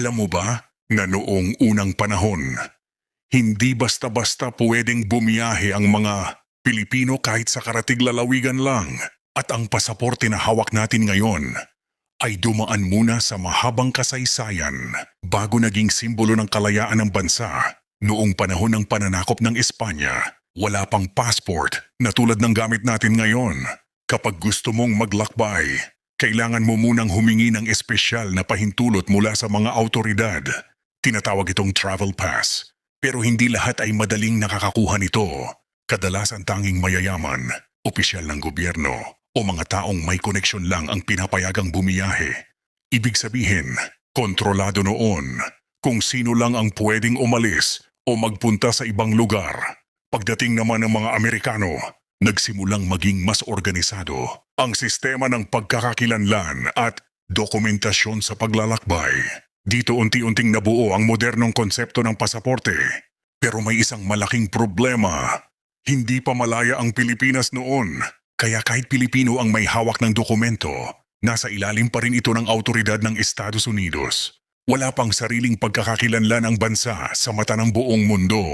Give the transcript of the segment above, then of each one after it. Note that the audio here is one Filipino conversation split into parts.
Alam mo ba na noong unang panahon, hindi basta-basta pwedeng bumiyahe ang mga Pilipino kahit sa karatig lalawigan lang, at ang pasaporte na hawak natin ngayon ay dumaan muna sa mahabang kasaysayan bago naging simbolo ng kalayaan ng bansa. Noong panahon ng pananakop ng Espanya, wala pang passport na tulad ng gamit natin ngayon. Kapag gusto mong maglakbay, kailangan mo munang humingi ng espesyal na pahintulot mula sa mga autoridad. Tinatawag itong travel pass. Pero hindi lahat ay madaling nakakakuha nito. Kadalasan tanging mayayaman, opisyal ng gobyerno, o mga taong may koneksyon lang ang pinapayagang bumiyahe. Ibig sabihin, kontrolado noon kung sino lang ang pwedeng umalis o magpunta sa ibang lugar. Pagdating naman ng mga Amerikano, nagsimulang maging mas organisado ang sistema ng pagkakakilanlan at dokumentasyon sa paglalakbay. Dito unti-unting nabuo ang modernong konsepto ng pasaporte. Pero may isang malaking problema. Hindi pa malaya ang Pilipinas noon. Kaya kahit Pilipino ang may hawak ng dokumento, nasa ilalim pa rin ito ng autoridad ng Estados Unidos. Wala pang sariling pagkakakilanlan ang bansa sa mata ng buong mundo.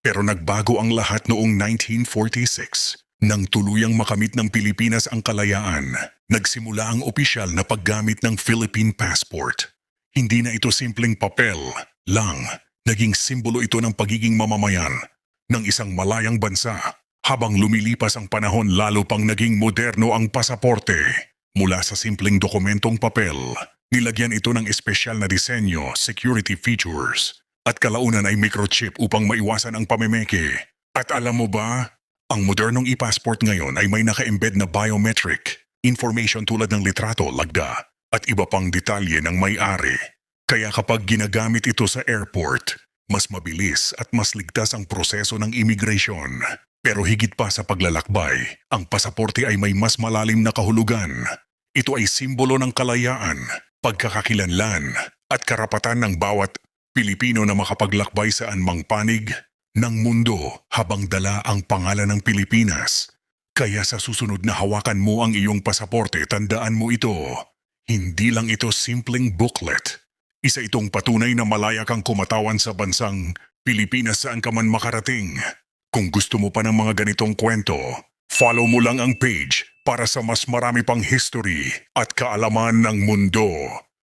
Pero nagbago ang lahat noong 1946. Nang tuluyang makamit ng Pilipinas ang kalayaan, nagsimula ang opisyal na paggamit ng Philippine Passport. Hindi na ito simpleng papel lang, naging simbolo ito ng pagiging mamamayan ng isang malayang bansa. Habang lumilipas ang panahon, lalo pang naging moderno ang pasaporte. Mula sa simpleng dokumentong papel, nilagyan ito ng espesyal na disenyo, security features, at kalaunan ay microchip upang maiwasan ang pamemeke. At alam mo ba, ang modernong e-passport ngayon ay may naka-embed na biometric information tulad ng litrato, lagda, at iba pang detalye ng may-ari. Kaya kapag ginagamit ito sa airport, mas mabilis at mas ligtas ang proseso ng immigration. Pero higit pa sa paglalakbay, ang pasaporte ay may mas malalim na kahulugan. Ito ay simbolo ng kalayaan, pagkakakilanlan, at karapatan ng bawat Pilipino na makapaglakbay sa anumang panig ng mundo habang dala ang pangalan ng Pilipinas. Kaya sa susunod na hawakan mo ang iyong pasaporte, tandaan mo ito. Hindi lang ito simpleng booklet. Isa itong patunay na malaya kang kumatawan sa bansang Pilipinas saan ka man makarating. Kung gusto mo pa ng mga ganitong kwento, follow mo lang ang page para sa mas marami pang history at kaalaman ng mundo.